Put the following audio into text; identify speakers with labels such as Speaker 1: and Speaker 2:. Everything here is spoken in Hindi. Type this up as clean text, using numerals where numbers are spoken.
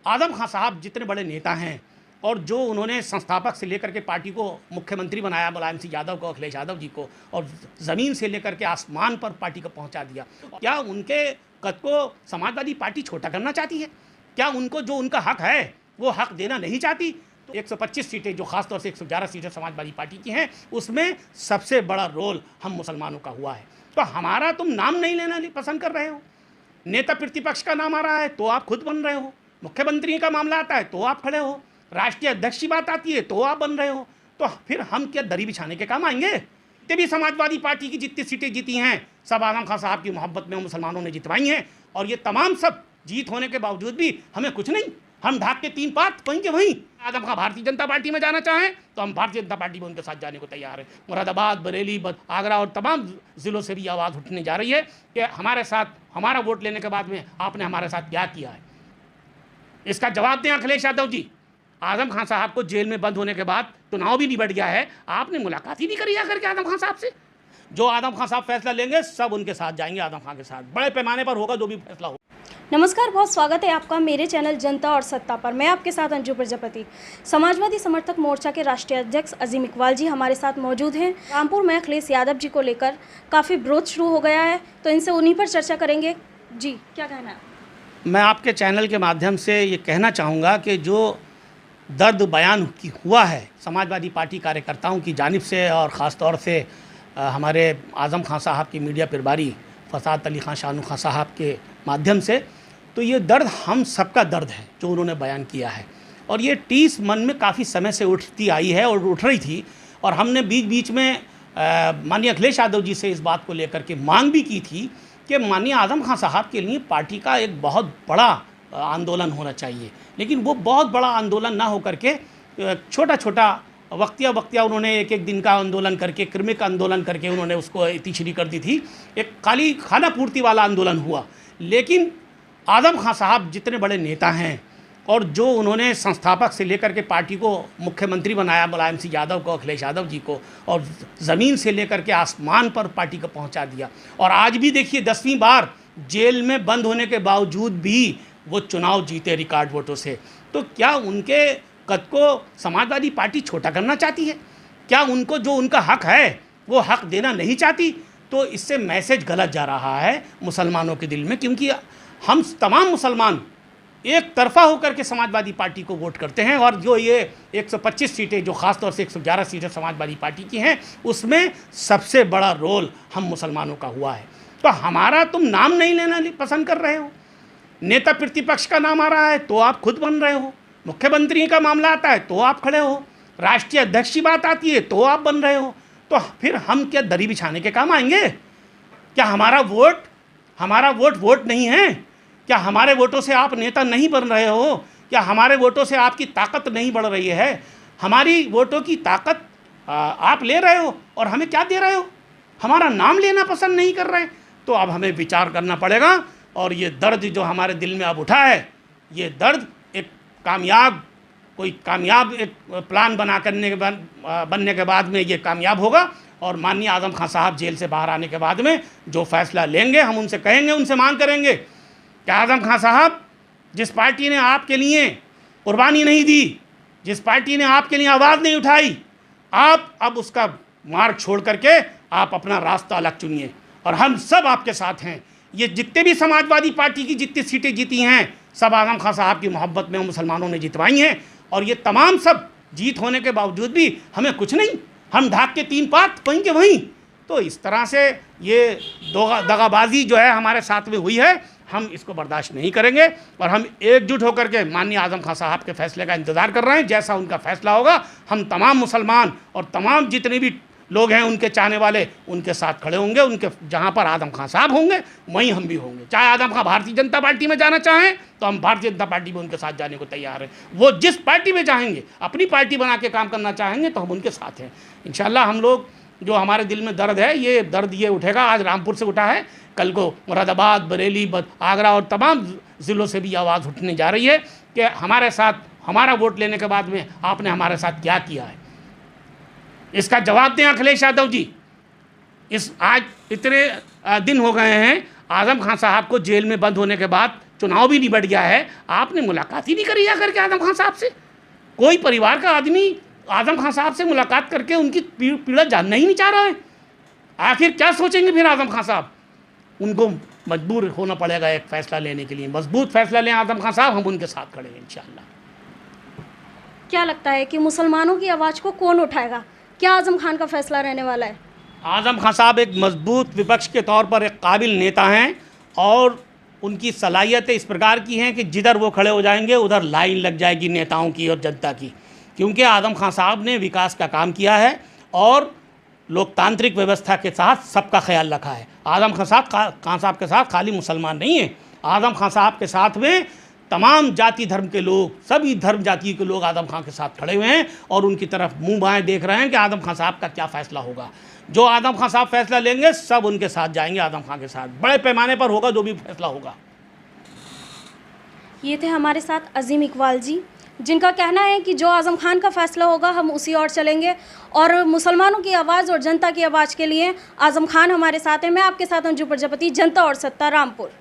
Speaker 1: आजम खान साहब जितने बड़े नेता हैं और जो उन्होंने संस्थापक से लेकर के पार्टी को मुख्यमंत्री बनाया मुलायम सिंह यादव को, अखिलेश यादव जी को, और ज़मीन से लेकर के आसमान पर पार्टी को पहुंचा दिया, क्या उनके कद को समाजवादी पार्टी छोटा करना चाहती है? क्या उनको जो उनका हक है वो हक देना नहीं चाहती? तो 125 सीटें जो खासतौर से 111 सीटें समाजवादी पार्टी की हैं, उसमें सबसे बड़ा रोल हम मुसलमानों का हुआ है। तो हमारा तुम नाम नहीं लेना पसंद कर रहे हो, नेता प्रतिपक्ष का नाम आ रहा है तो आप खुद बन रहे हो, मुख्यमंत्री का मामला आता है तो आप खड़े हो, राष्ट्रीय अध्यक्ष की बात आती है तो आप बन रहे हो। तो फिर हम क्या दरी बिछाने के काम आएंगे? जितने भी समाजवादी पार्टी की जितनी सीटें जीती हैं सब आजम खान साहब की मोहब्बत में मुसलमानों ने जितवाई हैं, और ये तमाम सब जीत होने के बावजूद भी हमें कुछ नहीं, हम ढाक के 3 पात वहीं के वहीं। आजम खान भारतीय जनता पार्टी में जाना चाहें तो हम भारतीय जनता पार्टी में उनके साथ जाने को तैयार हैं। मुरादाबाद, बरेली, आगरा और तमाम ज़िलों से भी आवाज़ उठने जा रही है कि हमारे साथ, हमारा वोट लेने के बाद में आपने हमारे साथ क्या किया है, इसका जवाब दें अखिलेश यादव जी। आजम खान साहब को जेल में बंद होने के बाद चुनाव भी निबट गया है, आपने मुलाकात ही नहीं करी आकर के आजम खान साहब से। जो आजम खान साहब फैसला लेंगे सब उनके साथ जाएंगे, आजम खान के साथ बड़े पैमाने पर होगा जो भी फैसला हो।
Speaker 2: नमस्कार, बहुत स्वागत है आपका मेरे चैनल जनता और सत्ता पर। मैं आपके साथ अंजू प्रजापति। समाजवादी समर्थक मोर्चा के राष्ट्रीय अध्यक्ष अजीम इकबाल जी हमारे साथ मौजूद हैं। रामपुर में अखिलेश यादव जी को लेकर काफ़ी विरोध शुरू हो गया है, तो इनसे उन्हीं पर चर्चा करेंगे। जी, क्या कहना है?
Speaker 1: मैं आपके चैनल के माध्यम से ये कहना चाहूँगा कि जो दर्द बयान हुआ है समाजवादी पार्टी कार्यकर्ताओं की जानिब से, और ख़ास तौर से हमारे आज़म खान साहब की मीडिया प्रभारी फसाद अली खान शानू खान साहब के माध्यम से, तो ये दर्द हम सबका दर्द है जो उन्होंने बयान किया है, और ये टीस मन में काफ़ी समय से उठती आई है और उठ रही थी। और हमने बीच बीच में माननीय अखिलेश यादव जी से इस बात को लेकर के मांग भी की थी कि माननीय आज़म खान साहब के लिए पार्टी का एक बहुत बड़ा आंदोलन होना चाहिए, लेकिन वो बहुत बड़ा आंदोलन ना हो करके छोटा छोटा वक्तिया उन्होंने एक दिन का आंदोलन करके, क्रमिक आंदोलन करके उन्होंने उसको इतिश्री कर दी थी। एक खाली खाना पूर्ति वाला आंदोलन हुआ। लेकिन आजम खान साहब जितने बड़े नेता हैं और जो उन्होंने संस्थापक से लेकर के पार्टी को मुख्यमंत्री बनाया मुलायम सिंह यादव को, अखिलेश यादव जी को, और ज़मीन से लेकर के आसमान पर पार्टी को पहुंचा दिया, और आज भी देखिए 10वीं बार जेल में बंद होने के बावजूद भी वो चुनाव जीते रिकॉर्ड वोटों से। तो क्या उनके कद को समाजवादी पार्टी छोटा करना चाहती है? क्या उनको जो उनका हक है वो हक देना नहीं चाहती? तो इससे मैसेज गलत जा रहा है मुसलमानों के दिल में, क्योंकि हम तमाम मुसलमान एक तरफा होकर के समाजवादी पार्टी को वोट करते हैं, और जो ये 125 सीटें जो खासतौर से 111 सीटें समाजवादी पार्टी की हैं, उसमें सबसे बड़ा रोल हम मुसलमानों का हुआ है। तो हमारा तुम नाम नहीं लेना पसंद कर रहे हो, नेता प्रतिपक्ष का नाम आ रहा है तो आप खुद बन रहे हो, मुख्यमंत्री का मामला आता है तो आप खड़े हो, राष्ट्रीय अध्यक्ष की बात आती है तो आप बन रहे हो। तो फिर हम क्या दरी बिछाने के काम आएंगे? क्या हमारा वोट वोट नहीं है? क्या हमारे वोटों से आप नेता नहीं बन रहे हो? क्या हमारे वोटों से आपकी ताकत नहीं बढ़ रही है? हमारी वोटों की ताकत आप ले रहे हो और हमें क्या दे रहे हो? हमारा नाम लेना पसंद नहीं कर रहे। तो अब हमें विचार करना पड़ेगा, और ये दर्द जो हमारे दिल में अब उठा है, ये दर्द एक कामयाब एक प्लान बनने के बाद में ये कामयाब होगा। और माननीय आजम खान साहब जेल से बाहर आने के बाद में जो फैसला लेंगे, हम उनसे कहेंगे, उनसे मांग करेंगे कि आजम खान साहब, जिस पार्टी ने आपके लिए कुर्बानी नहीं दी, जिस पार्टी ने आपके लिए आवाज़ नहीं उठाई, आप अब उसका मार्ग छोड़ करके आप अपना रास्ता अलग चुनिए, और हम सब आपके साथ हैं। ये जितने भी समाजवादी पार्टी की जितनी सीटें जीती हैं सब आजम खान साहब की मोहब्बत में मुसलमानों ने जितवाई हैं, और ये तमाम सब जीत होने के बावजूद भी हमें कुछ नहीं, हम ढाक के 3 पात वहीं के वहीं। तो इस तरह से ये दगाबाजी जो है हमारे साथ में हुई है, हम इसको बर्दाश्त नहीं करेंगे, और हम एकजुट होकर के माननीय आजम खान साहब के फैसले का इंतज़ार कर रहे हैं। जैसा उनका फैसला होगा, हम तमाम मुसलमान और तमाम जितने भी लोग हैं उनके चाहने वाले उनके साथ खड़े होंगे। उनके जहाँ पर आजम खान साहब होंगे वहीं हम भी होंगे। चाहे आजम खान भारतीय जनता पार्टी में जाना चाहें तो हम भारतीय जनता पार्टी में उनके साथ जाने को तैयार हैं। वो जिस पार्टी में चाहेंगे, अपनी पार्टी बना के काम करना चाहेंगे, तो हम उनके साथ हैं इंशाल्लाह। हम लोग जो हमारे दिल में दर्द है, ये दर्द ये उठेगा। आज रामपुर से उठा है, कल को मुरादाबाद, बरेली, आगरा और तमाम ज़िलों से भी आवाज़ उठने जा रही है कि हमारे साथ, हमारा वोट लेने के बाद में आपने हमारे साथ क्या किया है, इसका जवाब दें अखिलेश यादव जी। आज इतने दिन हो गए हैं आजम खान साहब को जेल में बंद होने के बाद चुनाव भी निबट गया है, आपने मुलाकात ही नहीं करी जा करके आजम खान साहब से। कोई परिवार का आदमी आजम खान साहब से मुलाकात करके उनकी पीड़ा जानना ही नहीं चाह रहा है। आखिर क्या सोचेंगे फिर आजम खान साहब? उनको मजबूर होना पड़ेगा एक फ़ैसला लेने के लिए। मजबूत फ़ैसला लें आजम खान साहब, हम उनके साथ खड़े हैं इंशाअल्लाह।
Speaker 2: क्या लगता है कि मुसलमानों की आवाज़ को कौन उठाएगा? क्या आजम खान का फैसला रहने वाला है?
Speaker 1: आजम खान साहब एक मजबूत विपक्ष के तौर पर एक काबिल नेता हैं और उनकी सलाहियतें इस प्रकार की हैं कि जिधर वो खड़े हो जाएंगे उधर लाइन लग जाएगी नेताओं की और जनता की, क्योंकि आजम खान साहब ने विकास का काम किया है और लोकतांत्रिक व्यवस्था के साथ सबका ख्याल रखा है। आजम खान साहब के साथ खाली मुसलमान नहीं हैं, आजम खान साहब के साथ में तमाम जाति धर्म के लोग, सभी धर्म जाति के लोग आजम खान के साथ खड़े हुए हैं और उनकी तरफ मुंह बाएं देख रहे हैं कि आजम खान साहब का क्या फ़ैसला होगा। जो आजम खान साहब फैसला लेंगे सब उनके साथ जाएंगे, आजम खान के साथ बड़े पैमाने पर होगा जो भी फैसला होगा।
Speaker 2: ये थे हमारे साथ अजीम इकबाल जी, जिनका कहना है कि जो आजम खान का फ़ैसला होगा हम उसी ओर चलेंगे और मुसलमानों की आवाज़ और जनता की आवाज़ के लिए आजम खान हमारे साथ हैं। मैं आपके साथ अंजू प्रजापति, जनता और सत्ता, रामपुर।